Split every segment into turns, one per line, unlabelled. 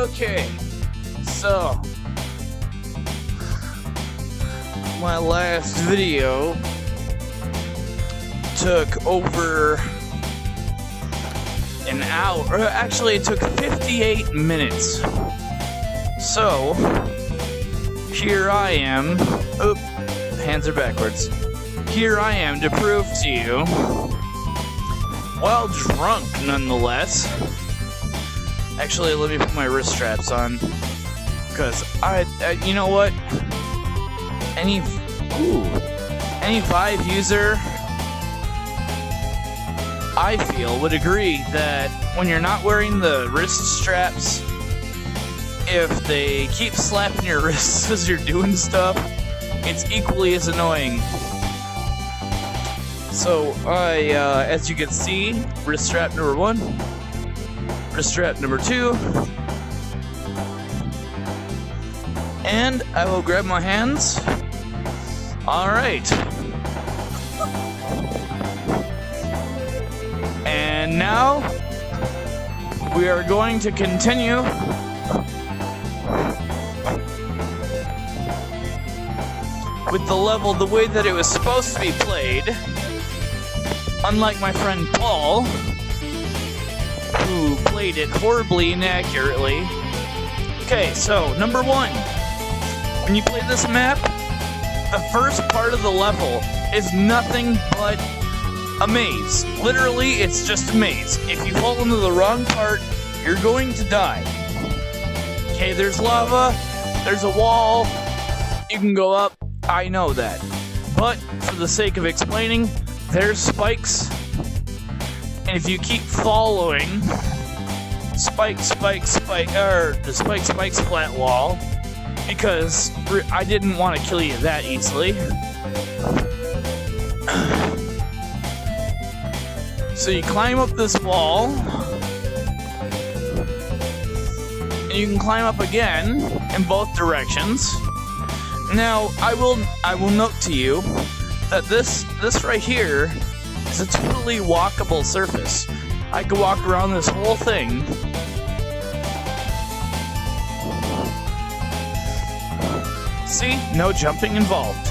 Okay, so my last video took over an hour, or actually it took 58 minutes. So here I am, oop, hands are backwards. Here I am to prove to you, while drunk nonetheless. Actually, let me put my wrist straps on, because you know what? Any Vive user, I feel, would agree that when you're not wearing the wrist straps, if they keep slapping your wrists as you're doing stuff, it's equally as annoying. So as you can see, wrist strap number 1, wrist strap number 2, and I will grab my hands. All right. And now we are going to continue with the level the way that it was supposed to be played. Unlike my friend Paul, who played it horribly inaccurately. Okay, so number 1. When you play this map, the first part of the level is nothing but a maze. Literally, it's just a maze. If you fall into the wrong part, you're going to die. Okay, there's lava, there's a wall, you can go up, I know that. But, for the sake of explaining, there's spikes, and if you keep following the spike, flat wall, because I didn't want to kill you that easily. So you climb up this wall, and you can climb up again in both directions. Now, I will note to you that this right here is a totally walkable surface. I could walk around this whole thing. See? No jumping involved.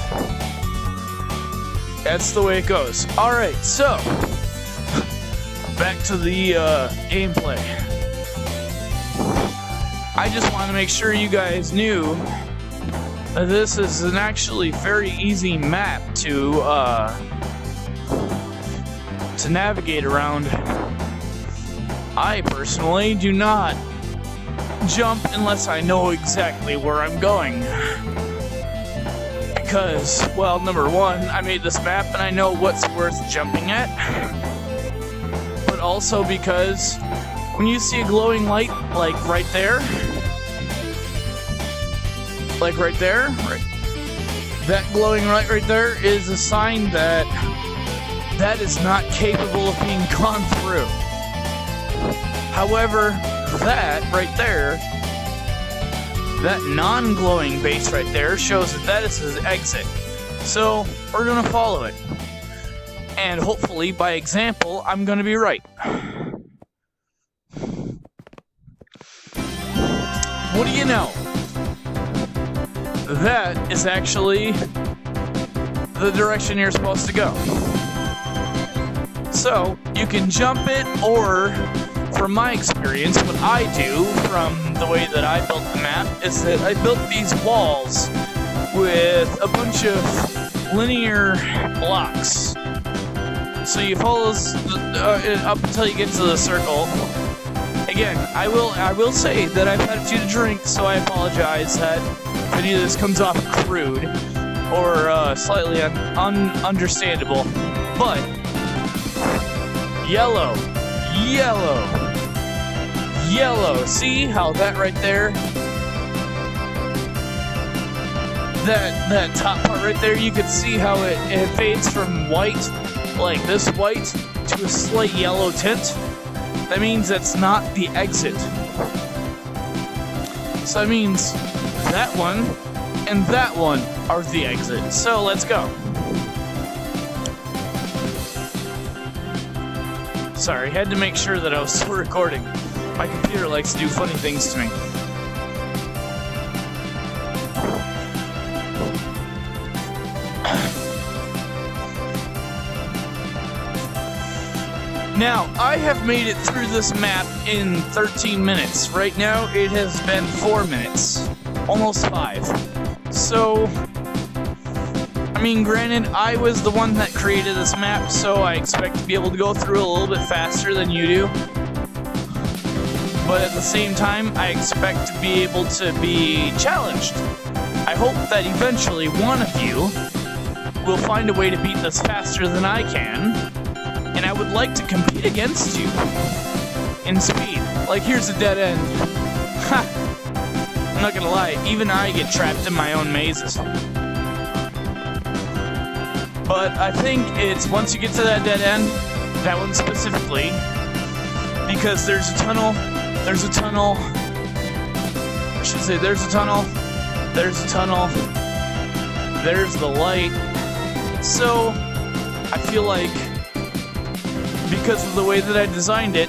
That's the way it goes. Alright, so back to the gameplay. I just want to make sure you guys knew that this is an actually very easy map to navigate around. I personally do not jump unless I know exactly where I'm going. Because, well, number 1, I made this map and I know what's worth jumping at. But also because when you see a glowing light, like right there, that glowing light right there is a sign that that is not capable of being gone through. However, that right there, that non-glowing base right there, shows that that is his exit. So, we're gonna follow it. And hopefully, by example, I'm gonna be right. What do you know? That is actually the direction you're supposed to go. So, you can jump it, or from my experience, what I do from the way that I built the map is that I built these walls with a bunch of linear blocks. So you follow up until you get to the circle. Again, I will say that I've had a few to drink, so I apologize that if any of this comes off crude or slightly ununderstandable. But yellow. See how that right there? That top part right there, you can see how it fades from white, like this white, to a slight yellow tint. That means that's not the exit. So that means that one and that one are the exit. So let's go. Sorry, had to make sure that I was still recording. My computer likes to do funny things to me. Now, I have made it through this map in 13 minutes. Right now, it has been 4 minutes. Almost 5. So, I mean, granted, I was the one that created this map, so I expect to be able to go through a little bit faster than you do. But at the same time, I expect to be able to be challenged. I hope that eventually one of you will find a way to beat this faster than I can, and I would like to compete against you in speed. Like, here's a dead end. Ha! I'm not gonna lie, even I get trapped in my own mazes. But I think it's once you get to that dead end, that one specifically, because there's a tunnel, I should say there's a tunnel, there's the light. So, I feel like, because of the way that I designed it,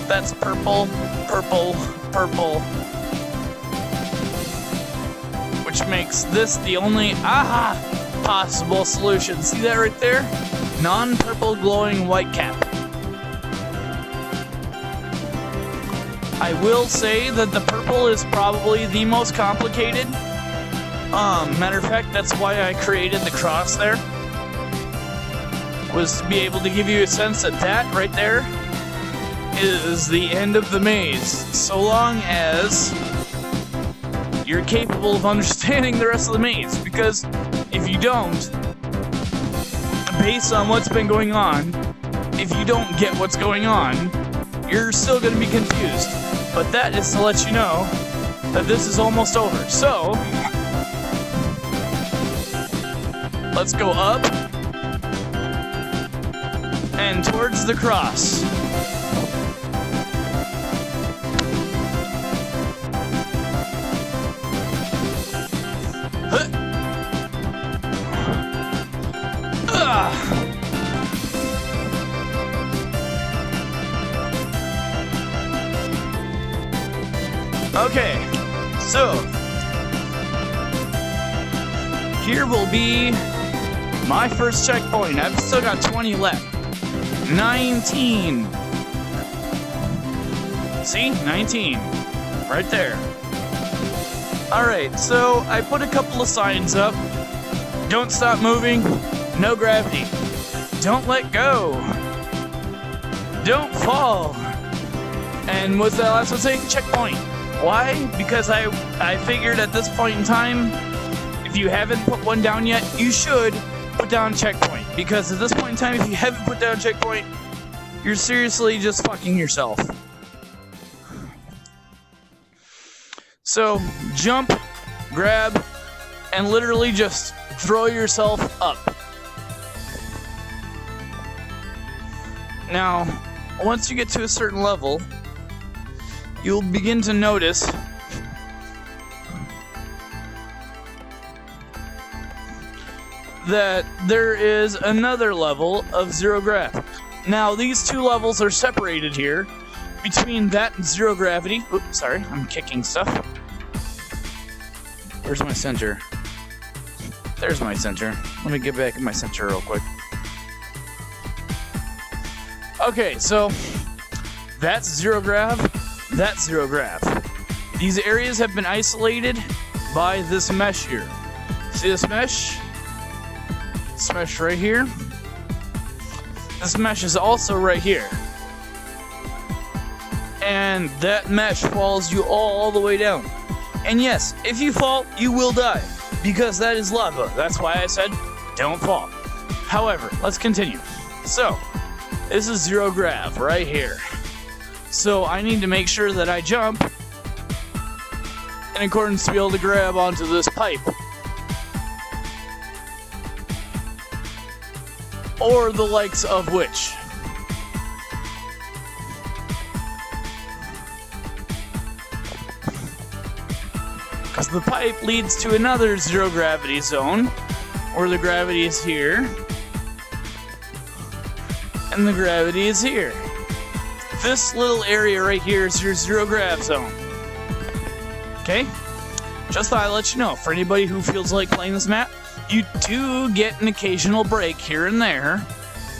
that's purple, which makes this the only possible solution. See that right there? Non-purple glowing white cap. I will say that the purple is probably the most complicated. Matter of fact, that's why I created the cross there. Was to be able to give you a sense that that right there is the end of the maze. So long as you're capable of understanding the rest of the maze. Because if you don't, based on what's been going on, if you don't get what's going on, you're still going to be confused. But that is to let you know that this is almost over. So, let's go up and towards the cross. Okay, so here will be my first checkpoint. I've still got 20 left. 19. See? 19. Right there. Alright, so I put a couple of signs up. Don't stop moving. No gravity. Don't let go. Don't fall. And what's that last one say? Checkpoint. Why? Because I figured at this point in time, if you haven't put one down yet, you should put down checkpoint. Because at this point in time, if you haven't put down checkpoint, you're seriously just fucking yourself. So, jump, grab, and literally just throw yourself up. Now, once you get to a certain level, you'll begin to notice that there is another level of zero grav. Now, these two levels are separated here between that and zero gravity. Oops, sorry, I'm kicking stuff. Where's my center? There's my center. Let me get back in my center real quick. Okay, so that's zero grav. That's zero grav. These areas have been isolated by this mesh here. See this mesh? This mesh right here. This mesh is also right here. And that mesh falls you all the way down. And yes, if you fall, you will die. Because that is lava. That's why I said, don't fall. However, let's continue. So, this is zero grav right here. So I need to make sure that I jump in accordance to be able to grab onto this pipe. Or the likes of which. Because the pipe leads to another zero gravity zone, where the gravity is here, and the gravity is here. This little area right here is your zero grav zone. Okay? Just thought I'd let you know, for anybody who feels like playing this map, you do get an occasional break here and there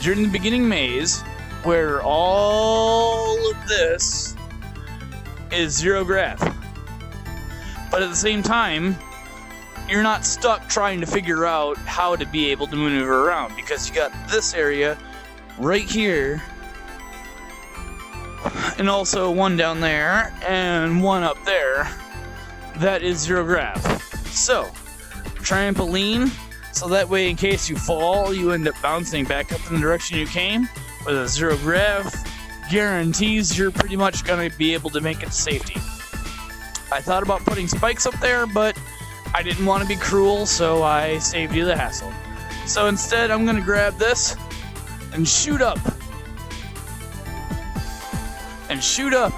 during the beginning maze, where all of this is zero grav. But at the same time, you're not stuck trying to figure out how to be able to maneuver around, because you got this area right here, and also one down there, and one up there that is zero grav. So, trampoline, so that way in case you fall, you end up bouncing back up in the direction you came. With a zero grav, guarantees you're pretty much going to be able to make it to safety. I thought about putting spikes up there, but I didn't want to be cruel, so I saved you the hassle. So instead, I'm going to grab this and shoot up. And shoot up.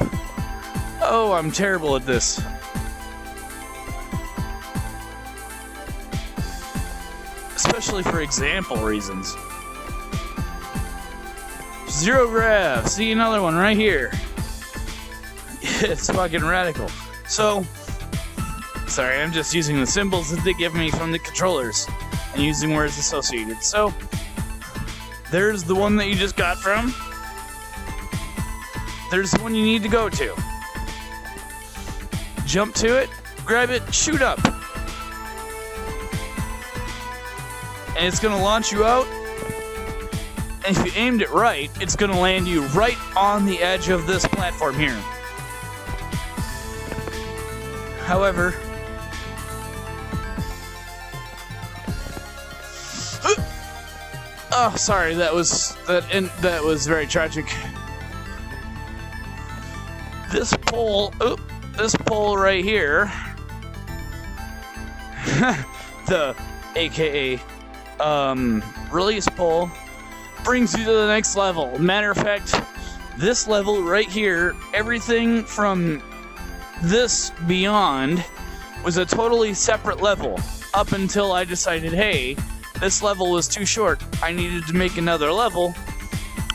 Oh, I'm terrible at this. Especially for example reasons. Zero grav. See another one right here. It's fucking radical. So, sorry, I'm just using the symbols that they give me from the controllers and using words associated. So, there's the one that you just got from. There's the one you need to go to. Jump to it, grab it, shoot up. And it's going to launch you out. And if you aimed it right, it's going to land you right on the edge of this platform here. However, oh, sorry, that was very tragic. This pole right here, the AKA release pole, brings you to the next level. Matter of fact, this level right here, everything from this beyond was a totally separate level up until I decided, hey, this level was too short. I needed to make another level,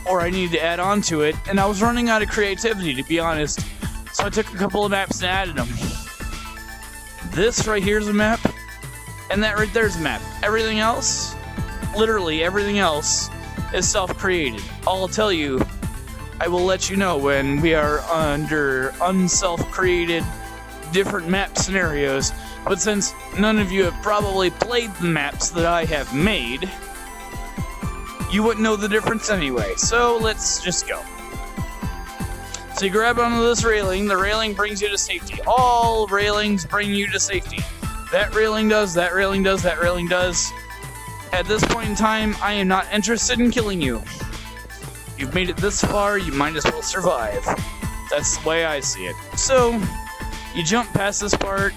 or I needed to add on to it, and I was running out of creativity, to be honest. So I took a couple of maps and added them. This right here is a map, and that right there is a map. Everything else, literally everything else, is self-created. I'll tell you, I will let you know when we are under unself-created different map scenarios, but since none of you have probably played the maps that I have made, you wouldn't know the difference anyway, so let's just go. So you grab onto this railing, the railing brings you to safety. All railings bring you to safety. That railing does, that railing does, that railing does. At this point in time, I am not interested in killing you. You've made it this far, you might as well survive. That's the way I see it. So, you jump past this part.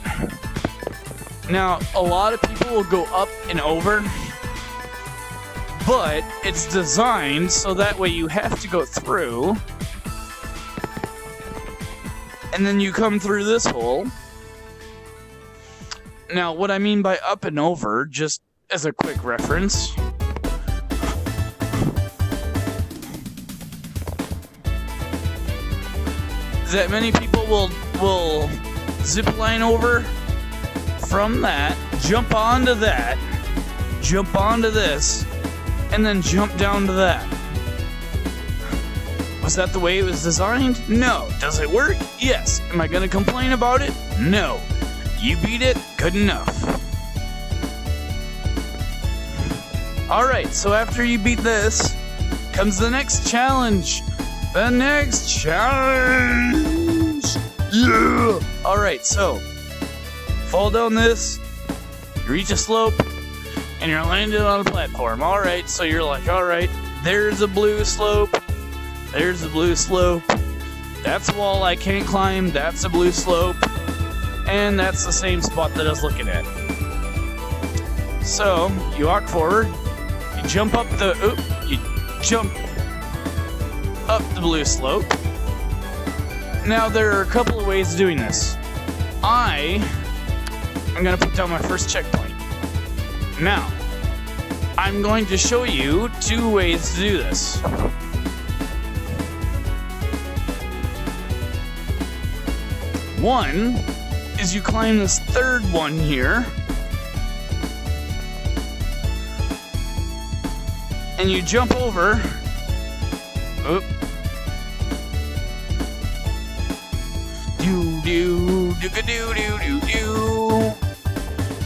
Now, a lot of people will go up and over, but it's designed so that way you have to go through, and then you come through this hole. Now, what I mean by up and over, just as a quick reference, that many people will zip line over from that, jump onto that, jump onto this, and then jump down to that. Was that the way it was designed? No. Does it work? Yes. Am I gonna complain about it? No. You beat it, good enough. Alright, so after you beat this, comes the next challenge. The next challenge! Yeah! Alright, so, fall down this, you reach a slope, and you're landed on a platform. Alright, so you're like, alright, there's a blue slope, there's a blue slope, that's a wall I can't climb, that's a blue slope, and that's the same spot that I was looking at. So, you walk forward, you jump up you jump up the blue slope. Now, there are a couple of ways of doing this. I'm going to put down my first checkpoint. Now, I'm going to show you two ways to do this. One is you climb this third one here, and you jump over Oop. Do do do do do do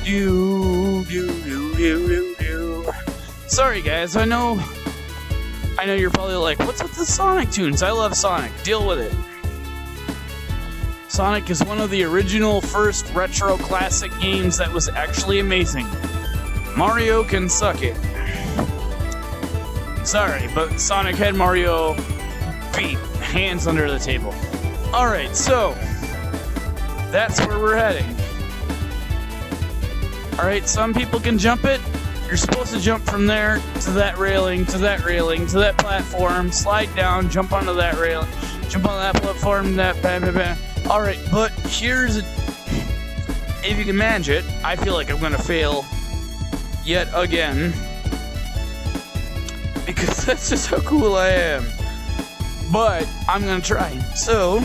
do do do do. Sorry guys, I know you're probably like, what's with the Sonic tunes? I love Sonic. Deal with it. Sonic is one of the original first retro classic games that was actually amazing. Mario can suck it. Sorry, but Sonic had Mario beat, hands under the table. Alright, so that's where we're heading. Alright, some people can jump it. You're supposed to jump from there to that railing, to that railing, to that platform, slide down, jump onto that rail, jump on that platform, that bam, bam, bam. Alright, but here's if you can manage it, I feel like I'm gonna fail yet again. Because that's just how cool I am. But I'm gonna try. So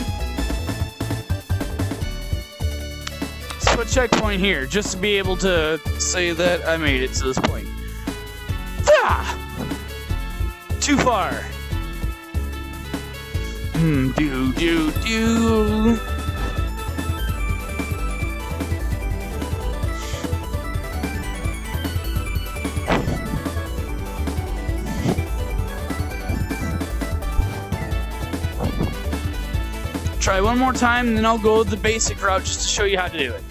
let's put a checkpoint here just to be able to say that I made it to this point. Ah! Too far. Do do do. Try one more time, and then I'll go the basic route just to show you how to do it.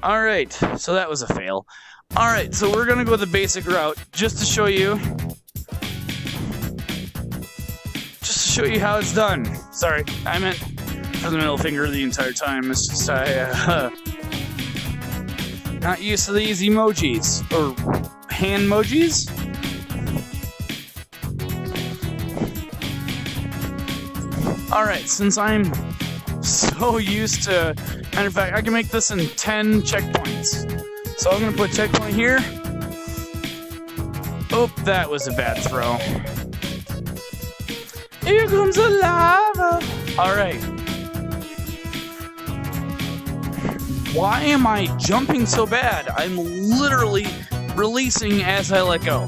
Alright, so that was a fail. Alright, so we're gonna go the basic route just to show you. Just to show you how it's done. Sorry, I meant for the middle finger the entire time. It's just not used to these emojis. Or hand emojis? Alright, since I'm so used to... Matter of fact, I can make this in 10 checkpoints. So I'm going to put checkpoint here. Oh, that was a bad throw. Here comes the lava! Alright. Why am I jumping so bad? I'm literally releasing as I let go.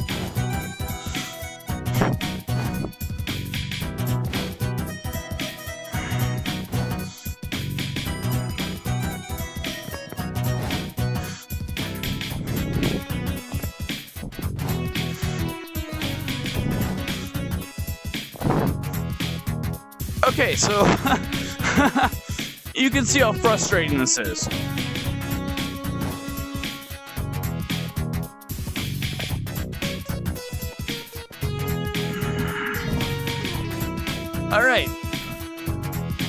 Okay, so you can see how frustrating this is. Alright,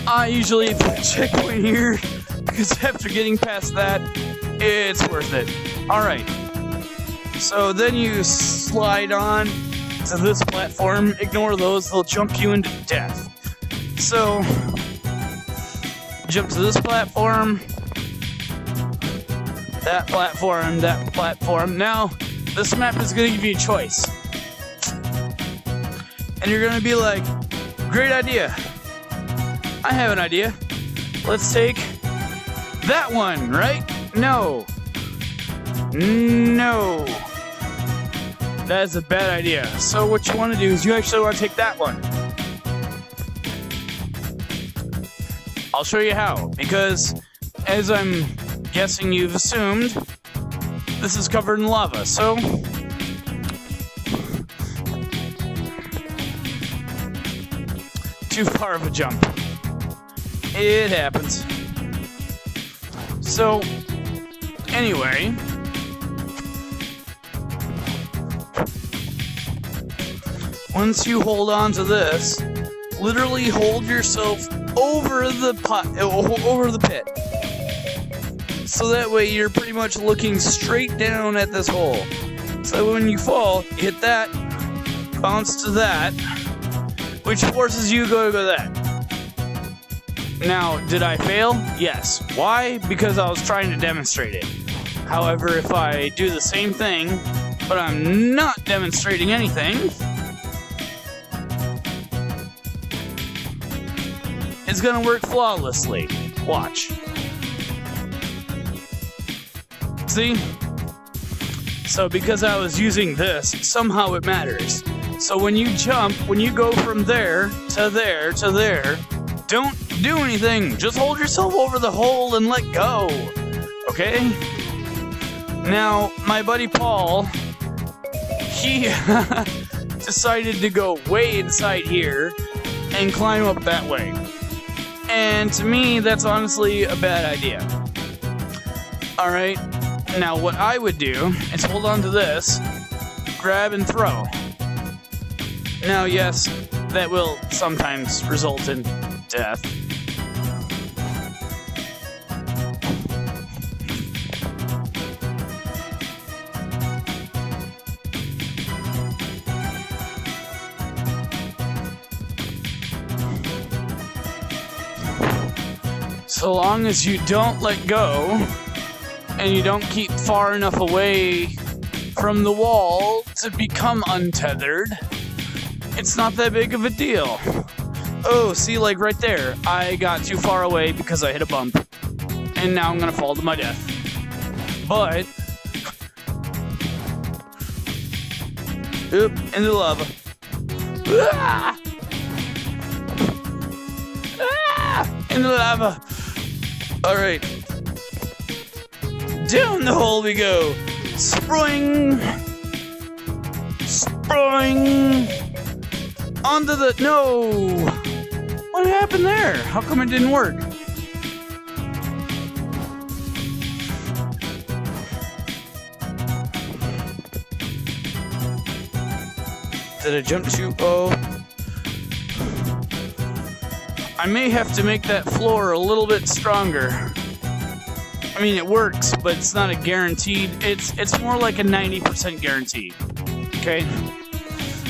I usually put a checkpoint here because after getting past that, it's worth it. Alright, so then you slide on to this platform. Ignore those, they'll jump you into death. So, jump to this platform, that platform, that platform. Now, this map is going to give you a choice. And you're going to be like, great idea. I have an idea. Let's take that one, right? No. No. That is a bad idea. So what you want to do is you actually want to take that one. I'll show you how, because as I'm guessing you've assumed, this is covered in lava, so too far of a jump. It happens. So, anyway, once you hold on to this, literally hold yourself over the pit. So that way you're pretty much looking straight down at this hole. So when you fall, you hit that, bounce to that, which forces you to go to that. Now, did I fail? Yes. Why? Because I was trying to demonstrate it. However, if I do the same thing, but I'm not demonstrating anything, it's gonna work flawlessly. Watch. See? So because I was using this, somehow it matters. So when you jump, when you go from there to there to there, don't do anything. Just hold yourself over the hole and let go. Okay? Now, my buddy Paul, he decided to go way inside here and climb up that way. And to me, that's honestly a bad idea. Alright, now what I would do is hold on to this, grab and throw. Now, yes, that will sometimes result in death. So long as you don't let go and you don't keep far enough away from the wall to become untethered, it's not that big of a deal. Oh, see, like right there, I got too far away because I hit a bump. And now I'm gonna fall to my death. But, oop, into the lava. Ah! Ah! Into the lava. Alright. Down the hole we go. Spring. Spring. Onto the... No! What happened there? How come it didn't work? Did I jump too... Oh. I may have to make that floor a little bit stronger. I mean, it works, but it's not a guaranteed... It's more like a 90% guarantee. Okay?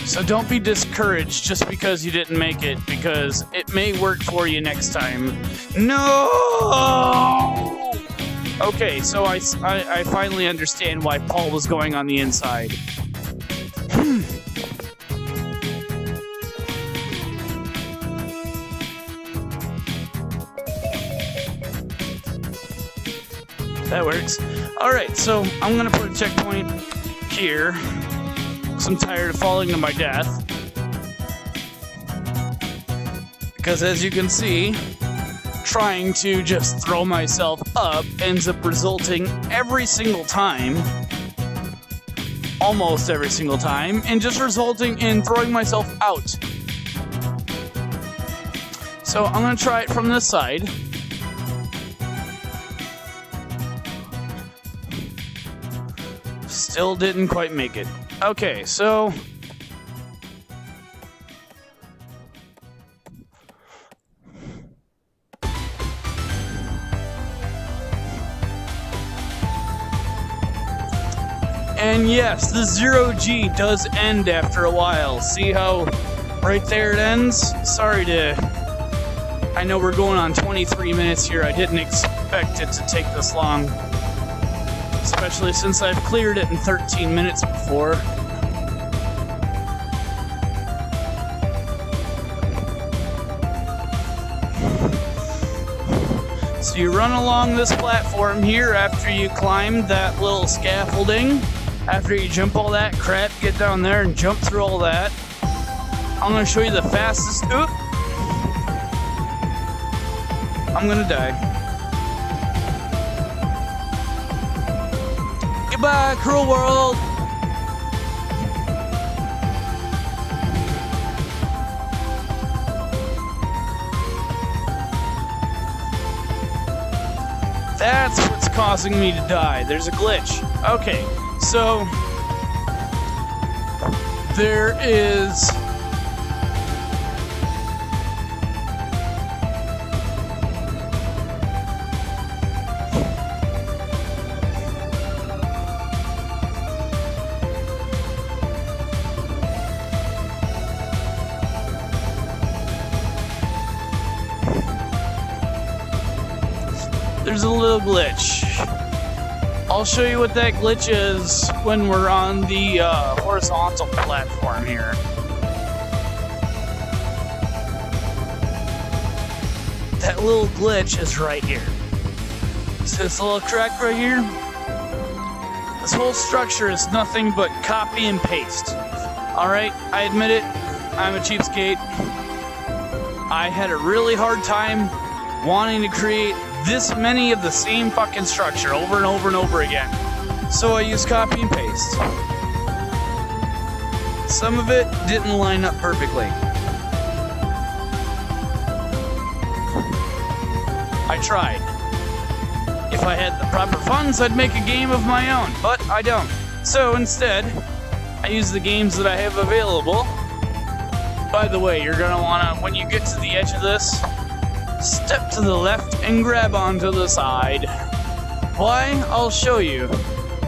So don't be discouraged just because you didn't make it, because it may work for you next time. No! Okay, so I finally understand why Paul was going on the inside. That works. Alright, so I'm gonna put a checkpoint here. I'm tired of falling to my death. Because as you can see, trying to just throw myself up ends up resulting every single time, almost every single time, and just resulting in throwing myself out. So I'm going to try it from this side. Still didn't quite make it. Okay, so... And yes, the 0G does end after a while. See how right there it ends? Sorry to... I know we're going on 23 minutes here. I didn't expect it to take this long. Especially since I've cleared it in 13 minutes before. So you run along this platform here after you climb that little scaffolding. After you jump all that crap, get down there and jump through all that. I'm going to show you the fastest... Oop! I'm going to die. Goodbye, cruel world! That's what's causing me to die. There's a glitch. Okay, so... there is... there's a little glitch. I'll show you what that glitch is when we're on the horizontal platform here. That little glitch is right here. See this little crack right here? This whole structure is nothing but copy and paste. Alright, I admit it, I'm a cheapskate. I had a really hard time wanting to create this many of the same fucking structure over and over and over again. So I used copy and paste. Some of it didn't line up perfectly. I tried. If I had the proper funds, I'd make a game of my own, but I don't. So instead, I use the games that I have available. By the way, you're gonna wanna, when you get to the edge of this, step to the left and grab onto the side. Why? I'll show you.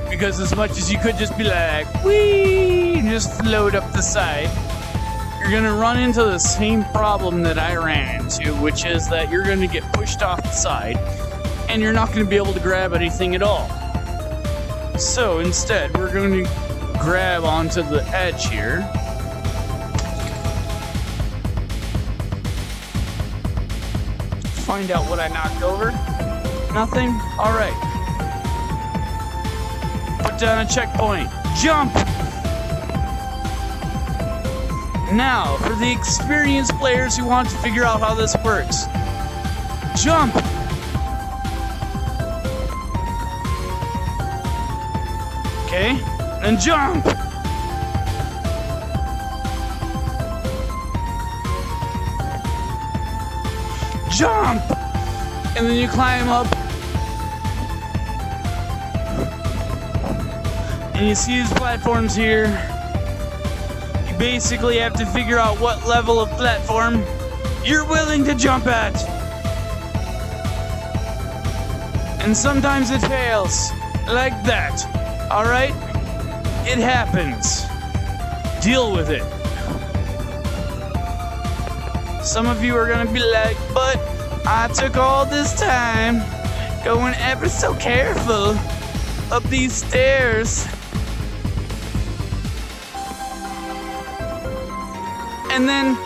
Because as much as you could just be like, whee, and just float up the side, you're gonna run into the same problem that I ran into, which is that you're gonna get pushed off the side, and you're not gonna be able to grab anything at all. So instead, we're going to grab onto the edge here. Find out what I knocked over. Nothing? Alright. Put down a checkpoint. Jump! Now, for the experienced players who want to figure out how this works. Jump! Okay, and jump! Jump! And then you climb up. And you see these platforms here. You basically have to figure out what level of platform you're willing to jump at. And sometimes it fails, like that. Alright? It happens. Deal with it. Some of you are gonna be like, but I took all this time going ever so careful up these stairs. And then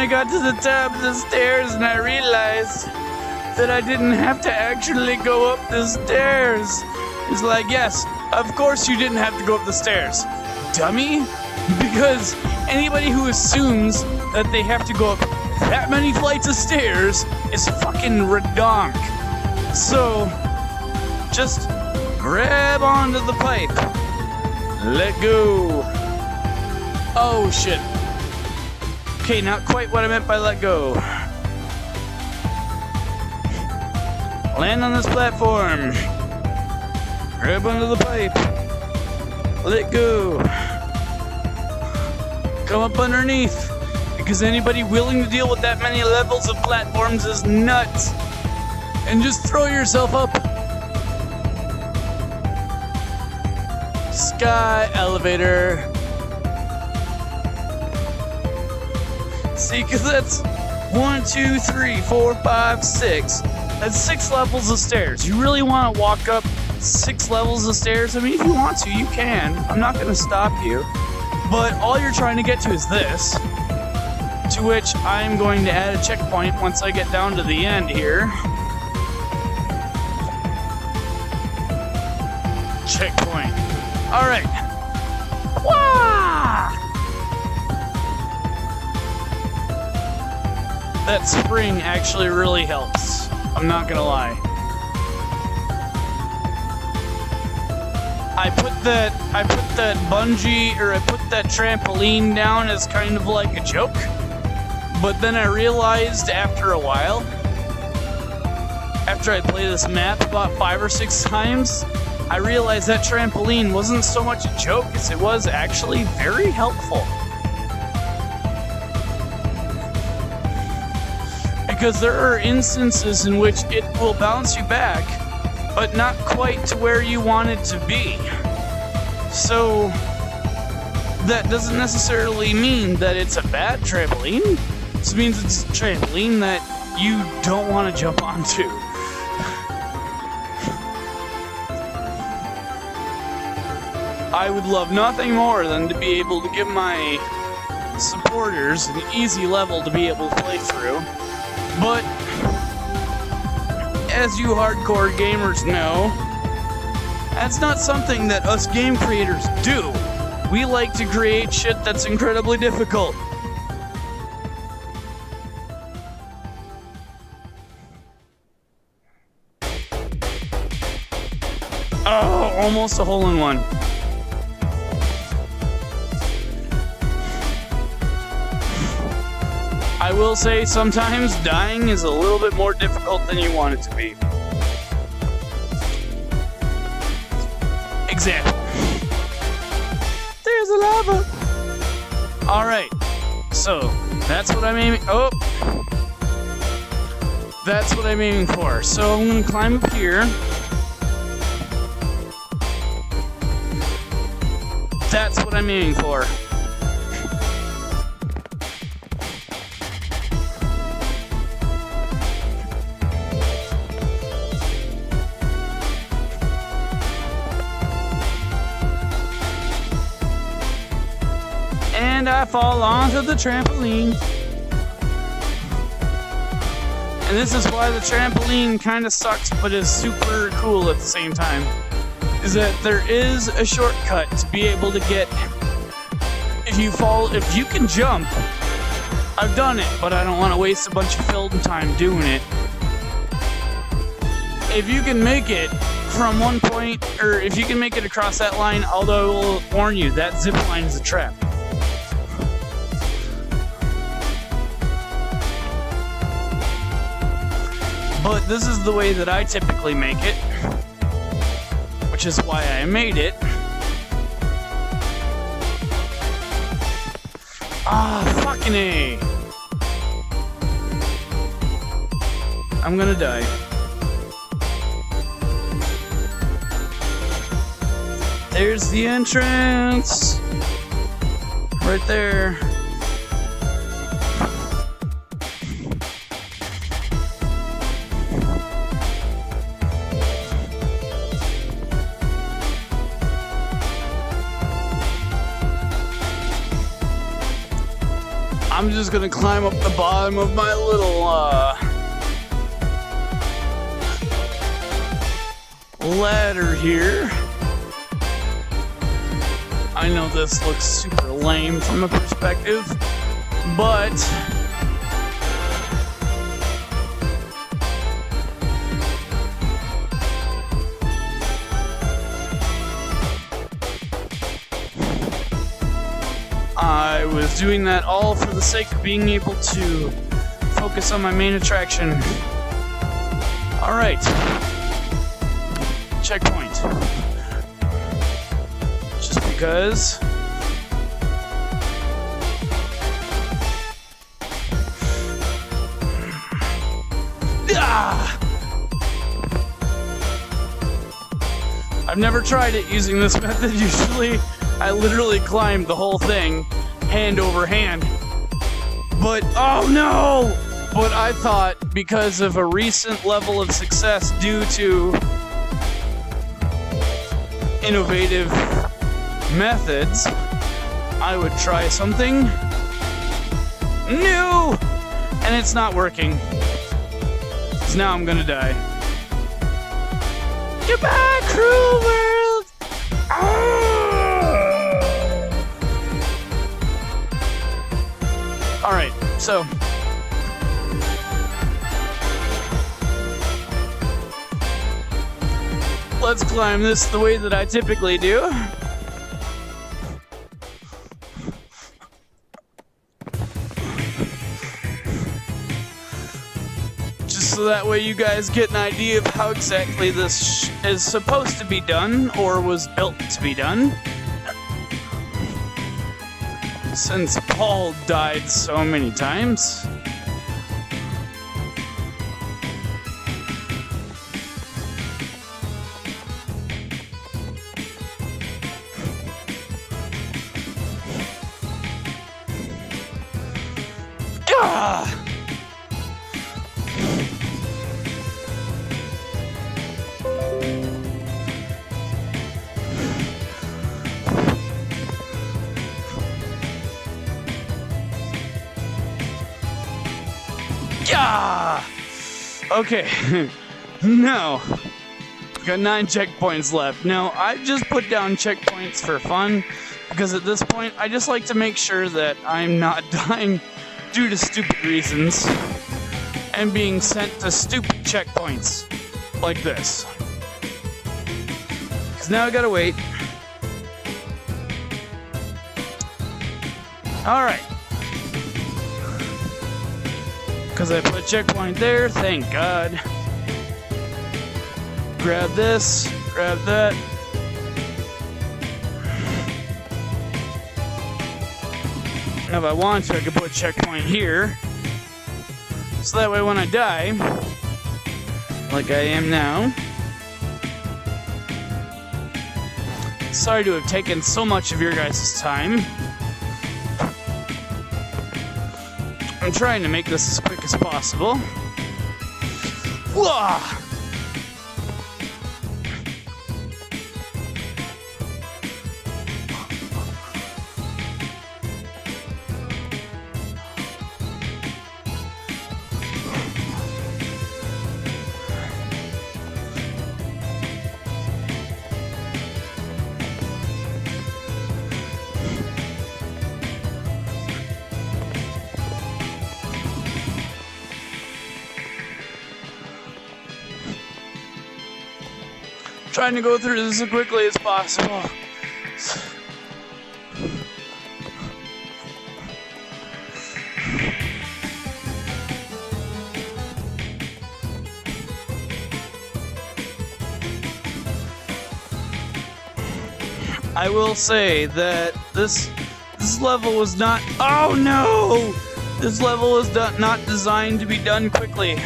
I got to the top of the stairs and I realized that I didn't have to actually go up the stairs. It's like, yes, of course you didn't have to go up the stairs, dummy. Because anybody who assumes that they have to go up that many flights of stairs is fucking redonk. So, just grab onto the pipe. Let go. Oh shit. Okay, not quite what I meant by let go. Land on this platform. Grab onto the pipe. Let go. Come up underneath. Because anybody willing to deal with that many levels of platforms is nuts. And just throw yourself up. Sky elevator. See, because that's 1, 2, 3, 4, 5, 6. That's 6 levels of stairs. You really want to walk up 6 levels of stairs? I mean, if you want to, you can. I'm not going to stop you. But all you're trying to get to is this. To which I'm going to add a checkpoint once I get down to the end here. Checkpoint. Alright. Wah! That spring actually really helps. I'm not gonna lie. I put that bungee, or I put that trampoline down as kind of like a joke. But then I realized after a while, after I played this map about 5 or 6 times, I realized that trampoline wasn't so much a joke as it was actually very helpful. Because there are instances in which it will bounce you back, but not quite to where you want it to be. So, that doesn't necessarily mean that it's a bad trampoline. This means it's a trampoline that you don't want to jump onto. I would love nothing more than to be able to give my supporters an easy level to be able to play through. But, as you hardcore gamers know, that's not something that us game creators do. we like to create shit that's incredibly difficult. Oh, almost a hole-in-one. I will say sometimes dying is a little bit more difficult than you want it to be. Example. There's a lava. Alright, so that's what I'm aiming. Oh! That's what I'm aiming for. So I'm gonna climb up here. That's what I'm aiming for. And I fall onto the trampoline. And this is why the trampoline kind of sucks, but is super cool at the same time. Is that there is a shortcut to be able to get, if you can jump. I've done it, but I don't want to waste a bunch of film time doing it. If you can make it from one point, or if you can make it across that line, although I will warn you, that zip line is a trap. But this is the way that I typically make it, which is why I made it. Ah, fucking A. I'm gonna die. There's the entrance. Right there. I'm just gonna climb up the bottom of my little ladder here. I know this looks super lame from a perspective, but I was doing that all for the sake of being able to focus on my main attraction. Alright. Checkpoint. Just because. Ah! I've never tried it using this method. Usually I literally climbed the whole thing hand over hand. But, oh no! But I thought because of a recent level of success due to innovative methods, I would try something new! And it's not working. So now I'm gonna die. Goodbye, cruel world! Alright, so let's climb this the way that I typically do. Just so that way you guys get an idea of how exactly this is supposed to be done, or was built to be done. Since Paul died so many times. Ah! Yeah! Okay, now, got 9 checkpoints left. Now, I've just put down checkpoints for fun, Because at this point, I just like to make sure that I'm not dying due to stupid reasons and being sent to stupid checkpoints like this. Because now I gotta wait. Alright. Because I put a checkpoint there, thank God. Grab this, grab that. Now if I want to, I could put a checkpoint here. So that way when I die, like I am now. Sorry to have taken so much of your guys' time. I'm trying to make this as quick as possible. Whoa! Trying to go through this as quickly as possible. I will say that this level was not. Oh no! This level was not designed to be done quickly.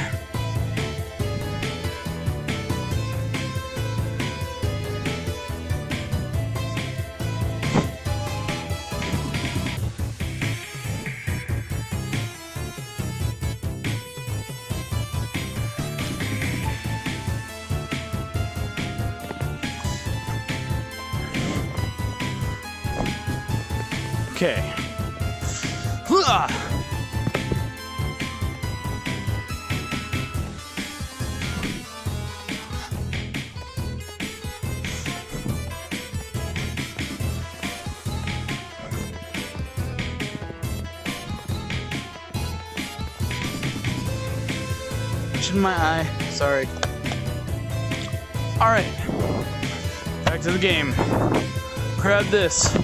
Okay. In my eye. Sorry. Alright. Back to the game. Grab this.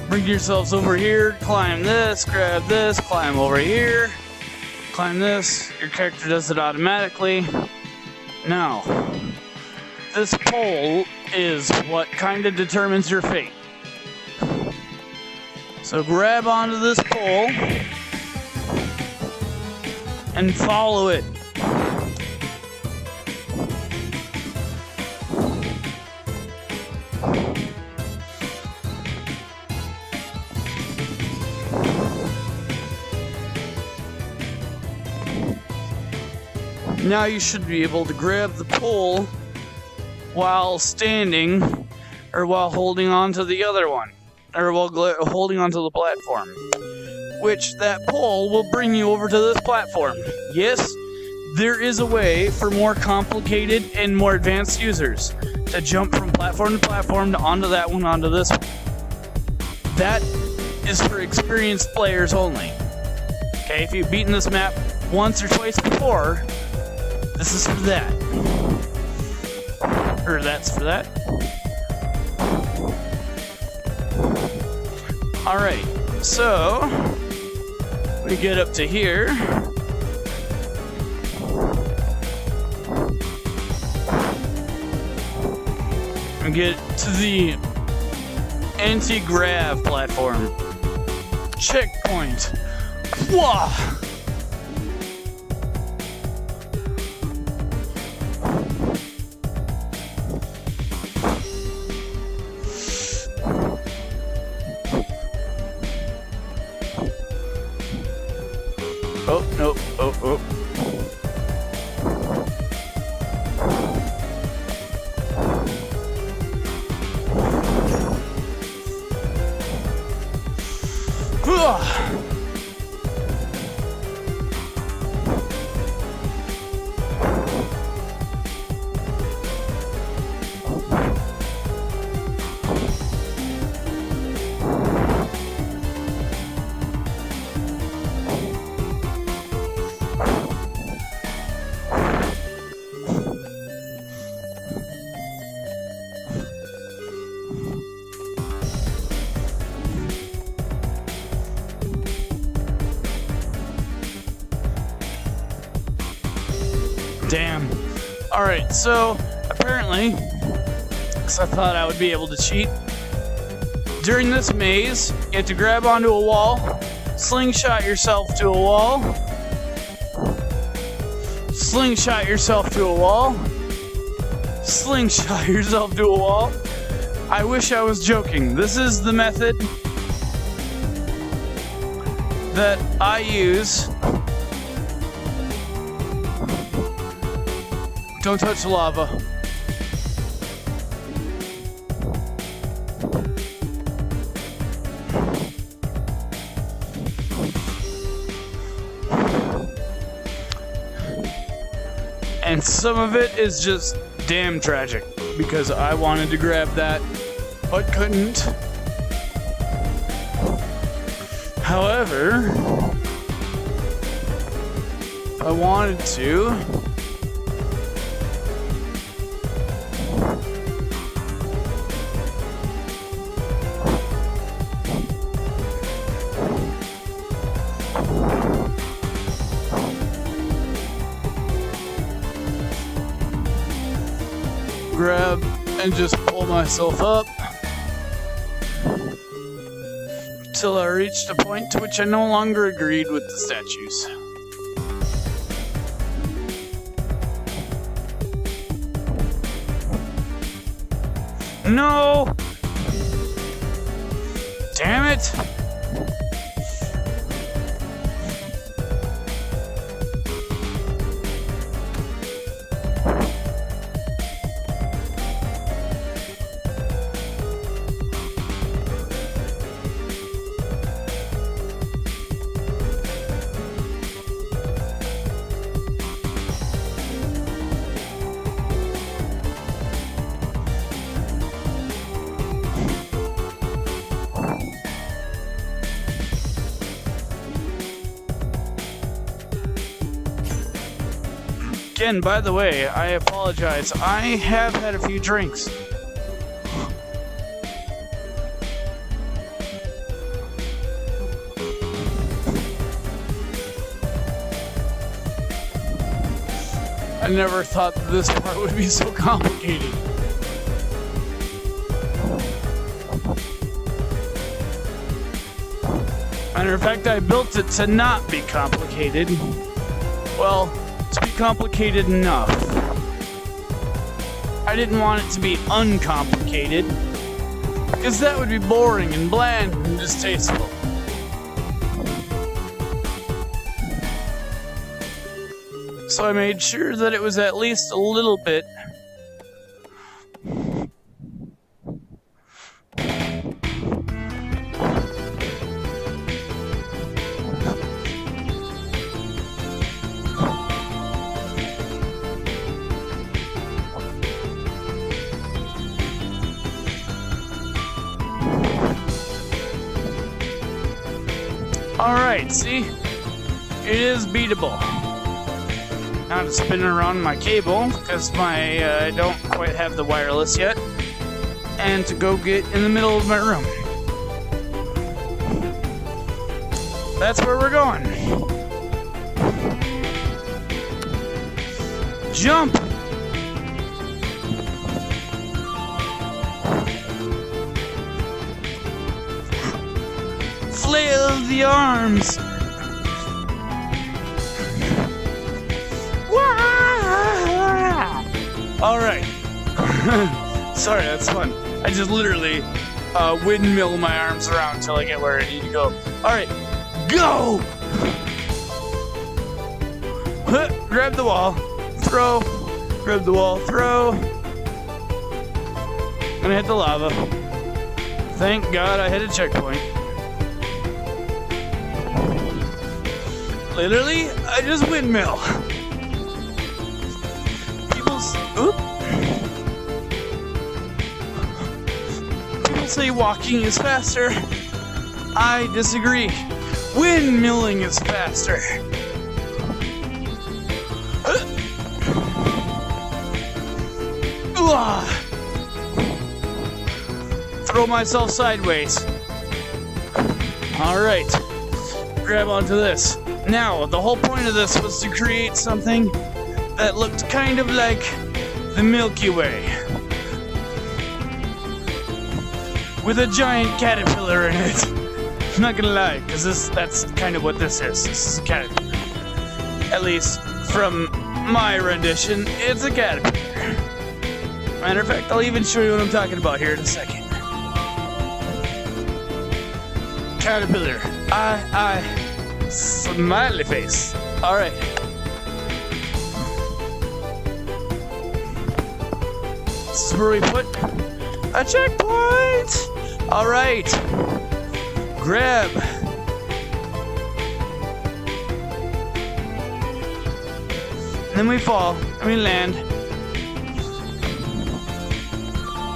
Bring yourselves over here, climb this, grab this, climb over here, climb this. Your character does it automatically. Now, this pole is what kind of determines your fate. So grab onto this pole and follow it. Now you should be able to grab the pole while standing, or while holding on to the other one, or while holding onto the platform. Which that pole will bring you over to this platform. Yes, there is a way for more complicated and more advanced users to jump from platform to platform to onto that one, onto this one. That is for experienced players only. Okay, if you've beaten this map once or twice before, this is for that. Or that's for that. Alright, so we get up to here. And get to the anti-grav platform. Checkpoint. Whoa! Oh, no, oh. Damn. Alright, so apparently, because I thought I would be able to cheat, during this maze, you have to grab onto a wall, slingshot yourself to a wall, slingshot yourself to a wall, slingshot yourself to a wall. I wish I was joking. This is the method that I use. Don't touch the lava. And some of it is just damn tragic because I wanted to grab that but couldn't. However, if I wanted to, grab and just pull myself up till I reached a point to which I no longer agreed with the statues. No! Damn it! Again, by the way, I apologize. I have had a few drinks. I never thought that this part would be so complicated. Matter of fact, I built it to not be complicated. Well, to be complicated enough. I didn't want it to be uncomplicated, because that would be boring and bland and distasteful. So I made sure that it was at least a little bit Alright, see? It is beatable. Now to spin around my cable, because I don't quite have the wireless yet, and to go get in the middle of my room. That's where we're going. Jump! Flail the arms! Alright. Sorry, that's fun. I just literally windmill my arms around until I get where I need to go. Alright, go! Grab the wall, throw, grab the wall, throw. Gonna hit the lava. Thank God I hit a checkpoint. Literally, I just windmill. People say walking is faster. I disagree. Windmilling is faster. Throw myself sideways. Alright. Grab onto this. Now, the whole point of this was to create something that looked kind of like the Milky Way, with a giant caterpillar in it. I'm not gonna lie, because that's kind of what this is. This is a caterpillar. At least from my rendition, it's a caterpillar. Matter of fact, I'll even show you what I'm talking about here in a second. Caterpillar. Smiley face. Alright. This is where we put a checkpoint! Alright. Grab. And then we fall. And we land.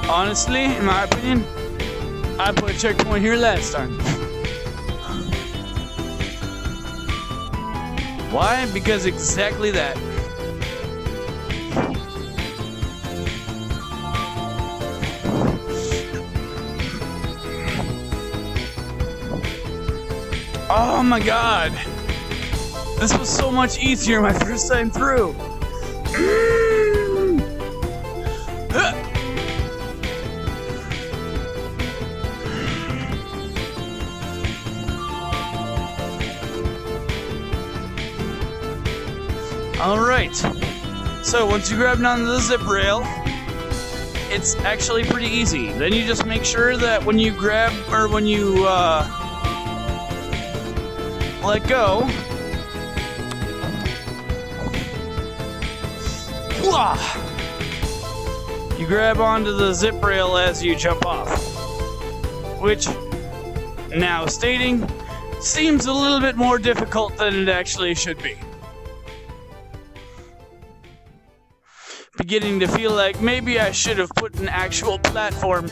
Honestly, in my opinion, I put a checkpoint here last time. Why? Because exactly that. Oh my god! This was so much easier my first time through. Alright, so once you grab onto the zip rail, it's actually pretty easy. Then you just make sure that when you grab, or when you let go, you grab onto the zip rail as you jump off, which, now stating, seems a little bit more difficult than it actually should be. Beginning to feel like maybe I should have put an actual platform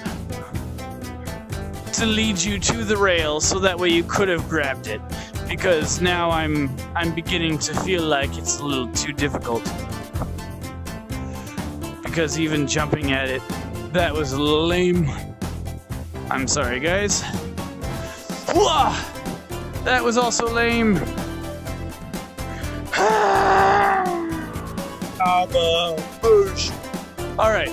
to lead you to the rail so that way you could have grabbed it, because now I'm beginning to feel like it's a little too difficult, because even jumping at it, that was lame. I'm sorry guys. That was also lame. Alright.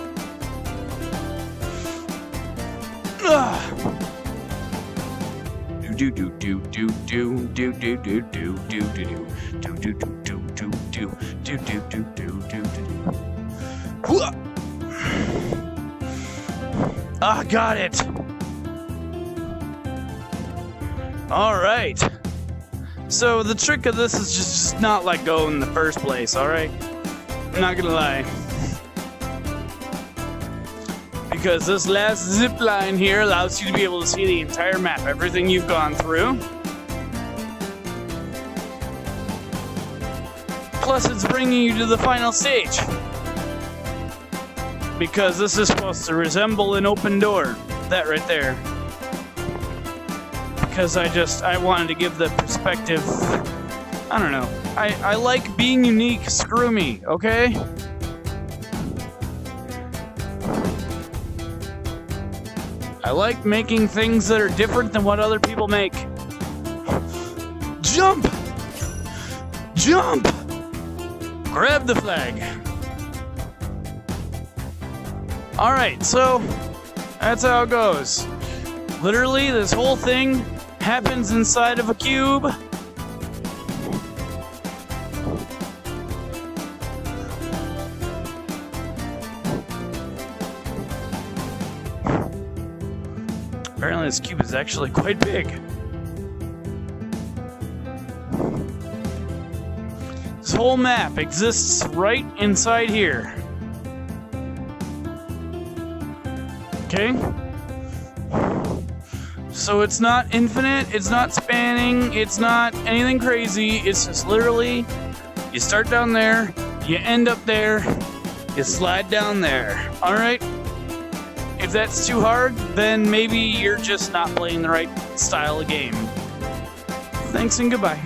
Do do do do do do do do do do do do do do do do do do do do. Ah, got it. Alright. So the trick of this is just not let go in the first place, alright? I'm not gonna lie. Because this last zip line here allows you to be able to see the entire map, everything you've gone through. Plus it's bringing you to the final stage. Because this is supposed to resemble an open door. That right there. Because I wanted to give the perspective. I don't know. I like being unique. Screw me, okay? I like making things that are different than what other people make. Jump! Jump! Grab the flag. Alright, so that's how it goes. Literally, this whole thing happens inside of a cube. Apparently this cube is actually quite big. This whole map exists right inside here. Okay? So it's not infinite, it's not spanning, it's not anything crazy, it's just literally, you start down there, you end up there, you slide down there. Alright? If that's too hard, then maybe you're just not playing the right style of game. Thanks and goodbye.